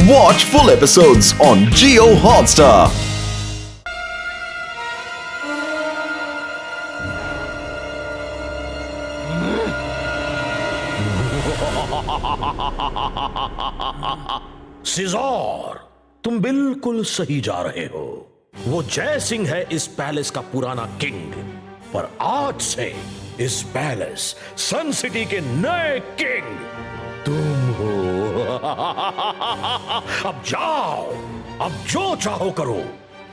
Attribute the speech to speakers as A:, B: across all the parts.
A: Watch full episodes on Jio Hotstar.
B: सिजोर, तुम बिल्कुल सही जा रहे हो। वो जय सिंह है इस पैलेस का पुराना किंग, पर आज से इस पैलेस सन सिटी के नए किंग तुम हो। अब जाओ, अब जो चाहो करो।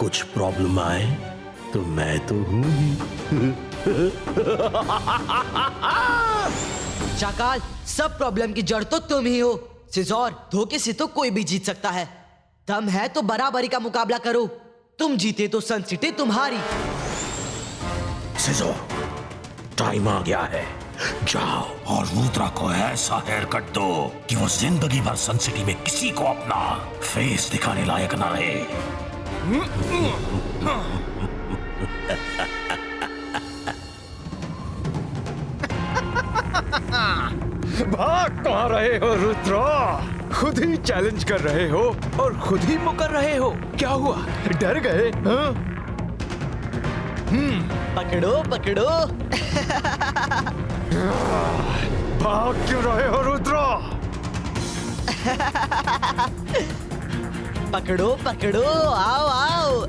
B: कुछ प्रॉब्लम आए तो मैं तो हूं ही।
C: शाकाल, सब प्रॉब्लम की जड़ तो तुम ही हो। सिजोर, धोखे से तो कोई भी जीत सकता है। दम है तो बराबरी का मुकाबला करो। तुम जीते तो सन सिटी तुम्हारी।
B: सिजोर, टाइम आ गया है। जाओ और रुद्रा को ऐसा हेयर कट दो कि वो जिंदगी भर सन सिटी में किसी को अपना फेस दिखाने लायक ना रहे।
D: भाग कहाँ रहे हो रुद्रा? खुद ही चैलेंज कर रहे हो और खुद ही मुकर रहे हो। क्या हुआ, डर गए? हाँ?
C: पकड़ो पकड़ो।
D: भाग क्यों रहे हो रुद्रा?
C: पकड़ो पकड़ो, आओ आओ।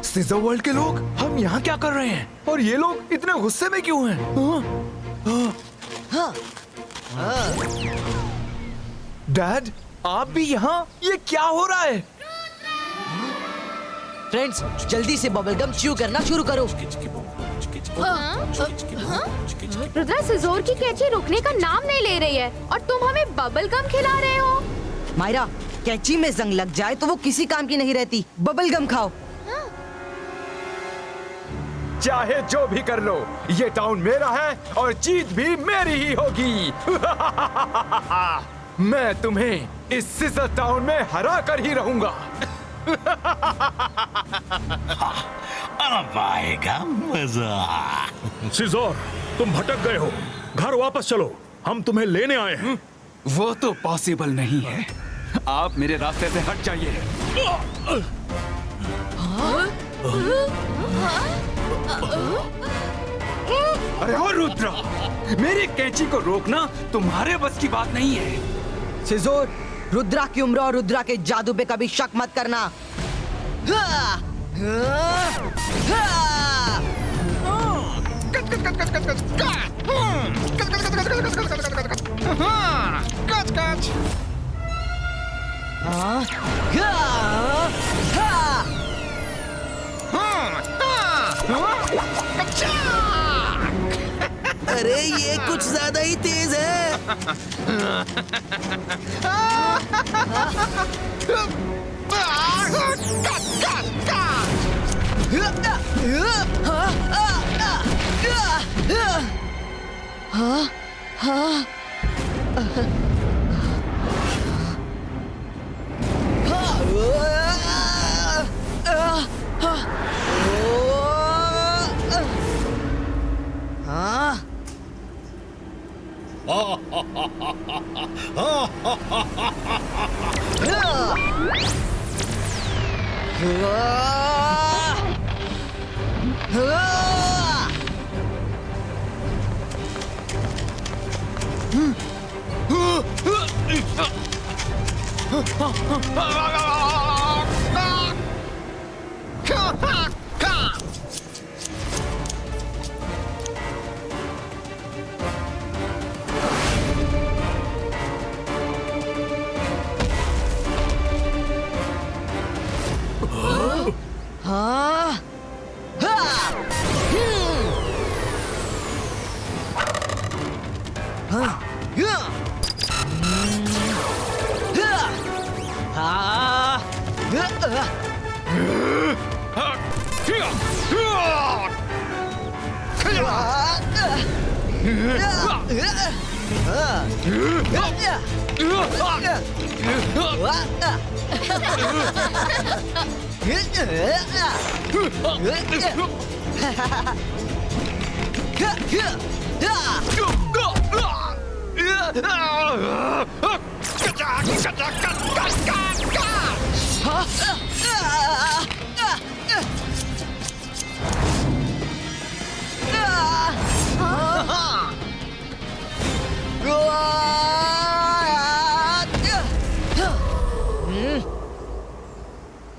D: सीजर वर्ल्ड के लोग, हम यहाँ क्या कर रहे हैं? और ये लोग इतने गुस्से में क्यों हैं? डैड, आप भी यहाँ? ये क्या हो रहा है?
C: फ्रेंड्स, जल्दी से बबल गम च्यू करना शुरू करो।
E: रुद्रा, सिजोर की कैची रुकने का नाम नहीं ले रही है और तुम हमें बबल गम खिला रहे हो।
C: मायरा, कैची में जंग लग जाए तो वो किसी काम की नहीं रहती। बबल गम खाओ।
D: चाहे जो भी कर लो, ये टाउन मेरा है और जीत भी मेरी ही होगी। मैं तुम्हें इस सीजर टाउन में हरा कर ही रहूंगा।
B: अब आएगा मजा।
F: सिजोर, तुम भटक गए हो। घर वापस चलो, हम तुम्हें लेने आए हैं।
G: वो तो पॉसिबल नहीं है। आप मेरे रास्ते से हट जाइए। अरे हो रुद्रा, मेरी कैंची को रोकना तुम्हारे बस की बात नहीं है।
C: सिजोर, रुद्रा की उम्र और रुद्रा के जादू पे कभी शक मत करना। अरे ये कुछ ज्यादा ही तेज है।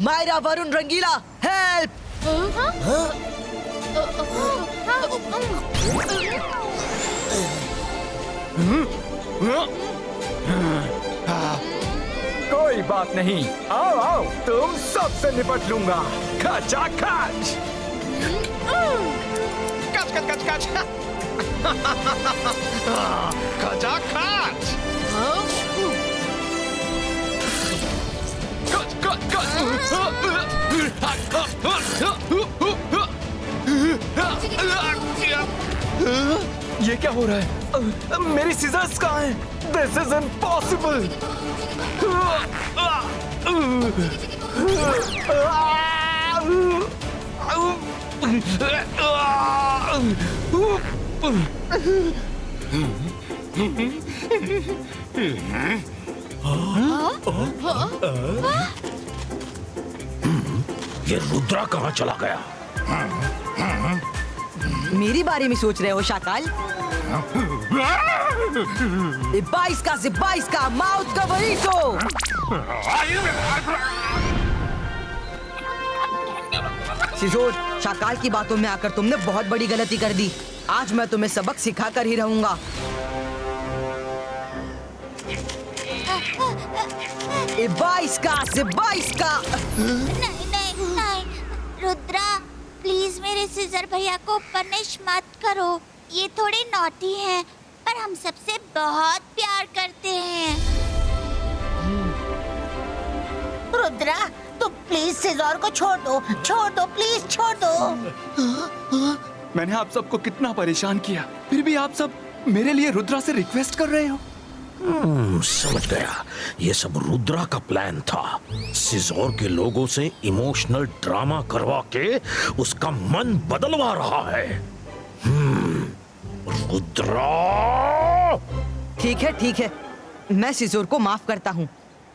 C: मायरा वरुण रंगीला हेल्प!
D: कोई बात नहीं, आओ आओ, तुम सबसे निपट लूंगा। खचा खच।
H: कच कच कच कच। खचा खच। कच कच
D: ये क्या हो रहा है? मेरी सीजर्स कहाँ हैं? This is impossible.
B: ये रुद्रा कहाँ चला गया?
C: मेरी बारे में सोच रहे हो शाकाल? 22 का माउथ का वही तो। सिजोर, शाकाल की बातों में आकर तुमने बहुत बड़ी गलती कर दी। आज मैं तुम्हें सबक सिखा कर ही रहूंगा। 22 का।
I: नहीं नहीं नहीं, रुद्रा प्लीज मेरे सिजर भैया को पनिश मत करो। ये थोड़े नॉटी हैं, पर हम सबसे बहुत प्यार करते हैं। रुद्रा तुम प्लीज सिजोर को छोड़ दो प्लीज छोड़ दो।
G: मैंने आप सबको कितना परेशान किया, फिर भी आप सब मेरे लिए रुद्रा से रिक्वेस्ट कर रहे हो।
B: समझ गया, ये सब रुद्रा का प्लान था। सिजोर के लोगों से इमोशनल ड्रामा करवा के उसका मन बदलवा रहा है। रुद्रा!
C: ठीक है, मैं सिजोर को माफ करता हूँ।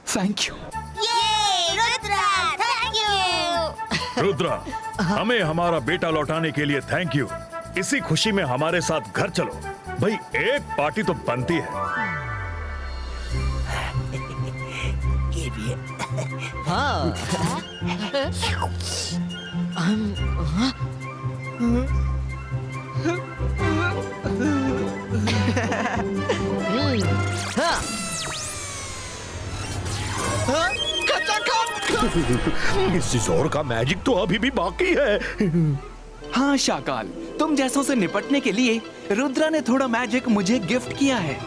G: Thank you.
I: ये रुद्रा, थैंक यू।
F: रुद्रा, हमें हमारा बेटा लौटाने के लिए थैंक यू। इसी खुशी में हमारे साथ घर चलो। भाई एक पार्टी तो बनती है।
C: हाँ।
B: सिजोर का मैजिक तो अभी भी बाकी है।
G: हाँ शाकाल, तुम जैसों से निपटने के लिए रुद्रा ने थोड़ा मैजिक मुझे गिफ्ट किया है।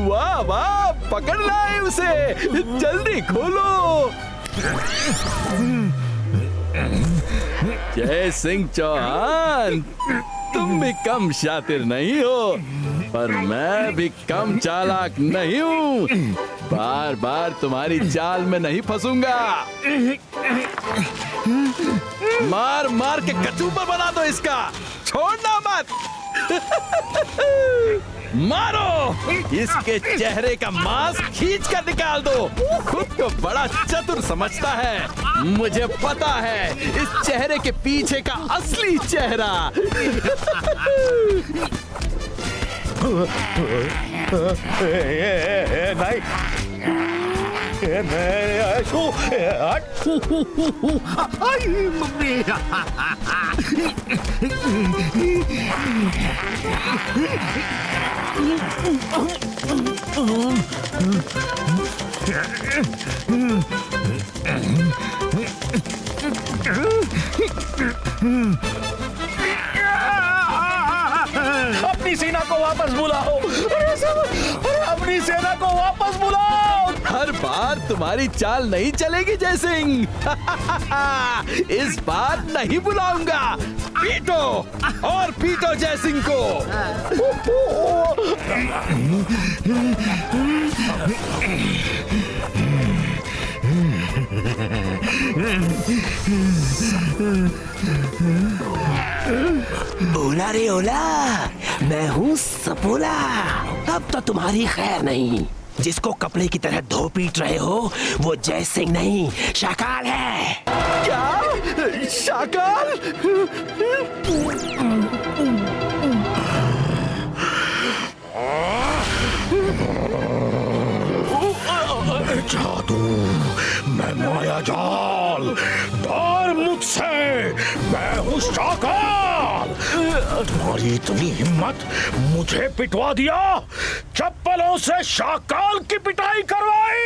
D: वाह वाह, पकड़ लाए उसे, जल्दी खोलो।
J: जय सिंह चौहान, तुम भी कम शातिर नहीं हो, पर मैं भी कम चालाक नहीं हूँ। बार बार तुम्हारी चाल में नहीं फंसूंगा। मार मार के कचूबर बना दो इसका, छोड़ना मत। मारो, इसके चेहरे का मांस खींच कर निकाल दो। खुद को बड़ा चतुर समझता है, मुझे पता है इस चेहरे के पीछे का असली चेहरा।
B: अपनी अपनी सेना को वापस बुलाओ। अरे अपनी सेना को वापस बुलाओ।
J: हर बार तुम्हारी चाल नहीं चलेगी जय सिंह। इस बार नहीं बुलाऊंगा। पीटो और पीटो जय सिंह को।
K: ओला रे ओला, मैं हूँ सपोला। अब तो तुम्हारी खैर नहीं। जिसको कपड़े की तरह धो पीट रहे हो वो जय सिंह नहीं, शाकाल है।
J: क्या? शाकाल?
B: जादू, मैं माया जाल, डर मुझसे, मैं हूँ शाकाल। तुम्हारी इतनी हिम्मत, मुझे पिटवा दिया, चप्पलों से शाकाल की पिटाई करवाई।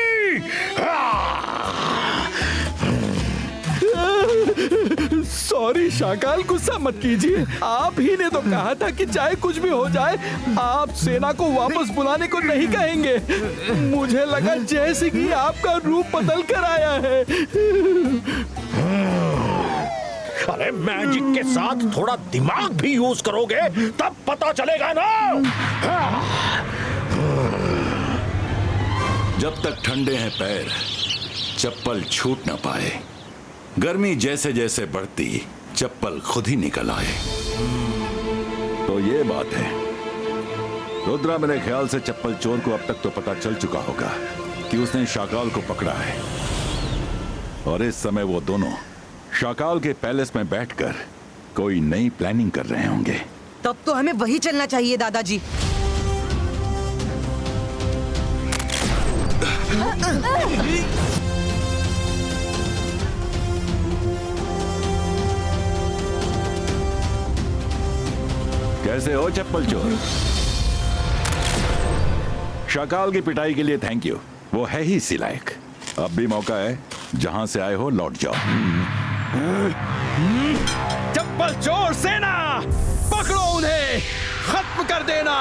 J: सॉरी शाकाल, गुस्सा मत कीजिए। आप ही ने तो कहा था कि चाहे कुछ भी हो जाए आप सेना को वापस बुलाने को नहीं कहेंगे। मुझे लगा जय सिंह ही आपका रूप बदल कर आया है।
B: अरे मैजिक के साथ थोड़ा दिमाग भी यूज करोगे तब पता चलेगा ना।
L: जब तक ठंडे हैं पैर चप्पल छूट ना पाए। गर्मी जैसे जैसे बढ़ती चप्पल खुद ही निकल आए।
F: तो ये बात है। रुद्रा, मेरे ख्याल से चप्पल चोर को अब तक तो पता चल चुका होगा कि उसने शाकाल को पकड़ा है, और इस समय वो दोनों शाकाल के पैलेस में बैठकर कोई नई प्लानिंग कर रहे होंगे।
C: तब तो हमें वही चलना चाहिए दादाजी।
F: कैसे हो चप्पल चोर? शाकाल की पिटाई के लिए थैंक यू, वो है ही इसी लायक। अब भी मौका है, जहां से आए हो लौट जाओ।
J: चप्पल चोर सेना, पकड़ो उन्हें, खत्म कर देना।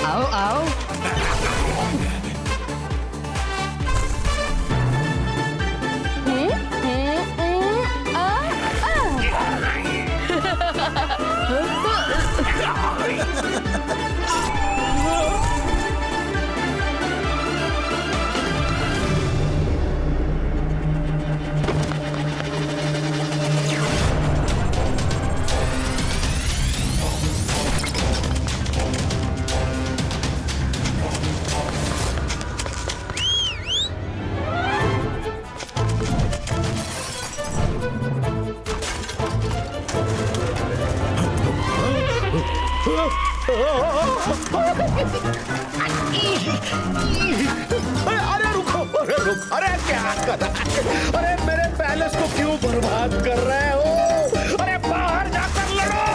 C: आओ आओ।
B: अरे रुको, अरे रुक, अरे क्या कर रहा है? अरे मेरे पैलेस को क्यों बर्बाद कर रहे हो? अरे बाहर जाकर लड़ो।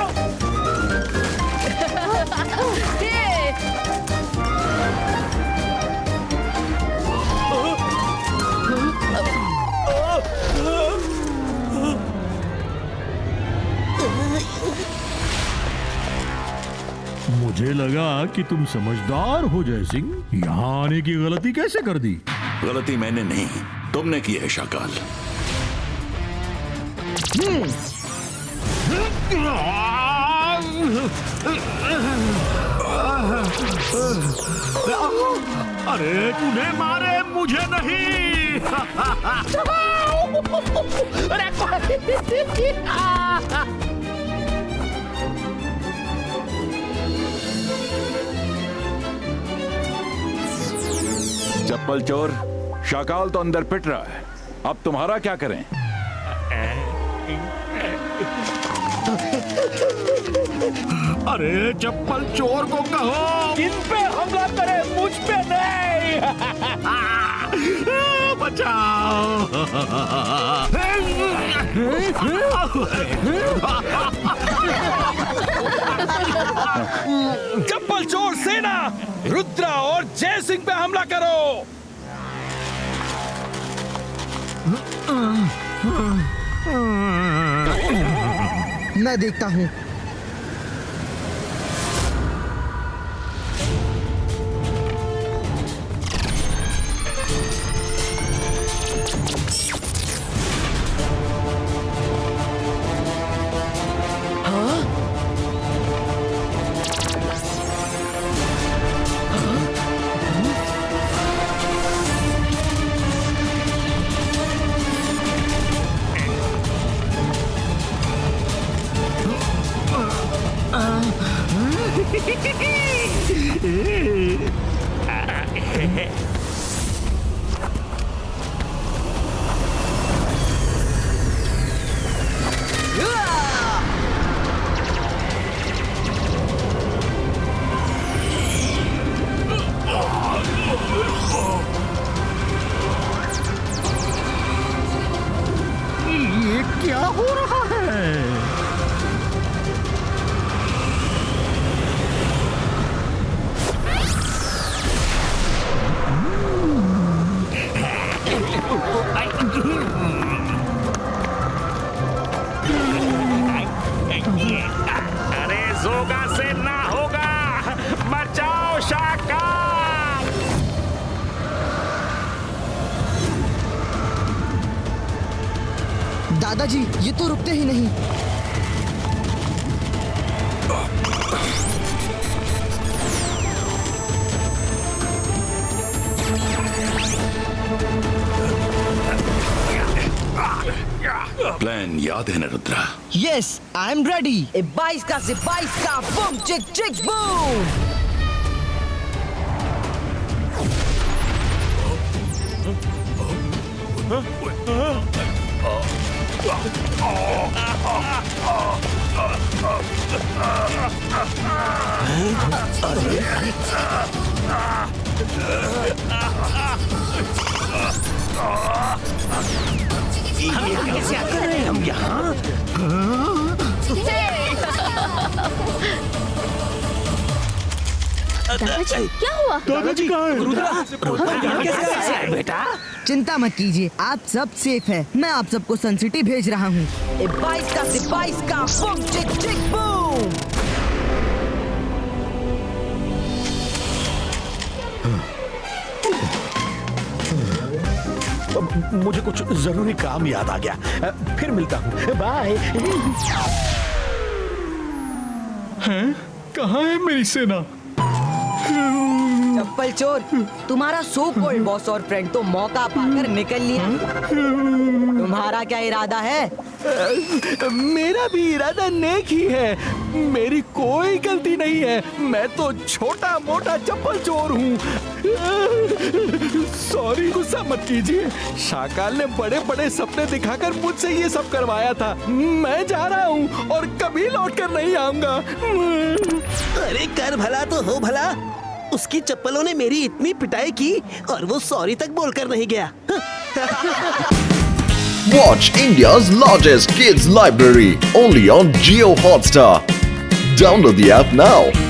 F: मुझे लगा कि तुम समझदार हो जय सिंह। यहाँ आने की गलती कैसे कर दी?
L: गलती मैंने नहीं, तुमने की है शाकाल।
F: अरे तूने मारे, मुझे नहीं। चप्पल चोर, शाकाल तो अंदर पिट रहा है, अब तुम्हारा क्या करें?
J: अरे चप्पल चोर को कहो
B: इन पे हमला करे, मुझ पे नहीं।
J: बचाओ।
B: चप्पल चोर सेना, रुद्रा और जय सिंह पे हमला करो।
C: मैं देखता हूँ।
J: ये क्या हो रहा है?
K: अरे जोगा से ना होगा, बचाओ शाकाल।
C: दादाजी, ये तो रुकते ही नहीं।
L: प्लान याद है ना Rudra?
C: Yes, I am ready. 22 का से 22 का बूम चिक चिक बूम।
K: कैसे आ रहे हैं हम यहाँ?
E: दादाजी क्या हुआ?
J: दादाजी कहाँ हैं?
K: रुद्रा कैसे आए बेटा?
C: चिंता मत कीजिए, आप सब सेफ है। मैं आप सबको सन सिटी भेज रहा हूँ। 22 का से 22 का बूम चिक चिक बूम।
B: मुझे कुछ जरूरी काम याद आ गया, फिर मिलता हूँ, बाय।
J: हैं? कहाँ है मेरी सेना?
C: चप्पल चोर, तुम्हारा सो कॉल्ड बॉस और फ्रेंड तो मौका पाकर निकल लिया। तुम्हारा क्या इरादा है?
J: मेरा भी इरादा नेक ही है। मेरी कोई गलती नहीं है। मैं तो छोटा मोटा चप्पल चोर हूँ। सॉरी, गुस्सा मत कीजिए। शाकाल ने बड़े बड़े सपने दिखाकर मुझसे ये सब करवाया था। मैं जा रहा हूँ और कभी लौटकर नहीं आऊंगा।
K: अरे कर भला तो हो भला। उसकी चप्पलों ने मेरी इतनी पिटाई की और वो सॉरी तक बोलकर नहीं गया।
A: Watch India's largest kids library only on Jio Hotstar. Download the app now.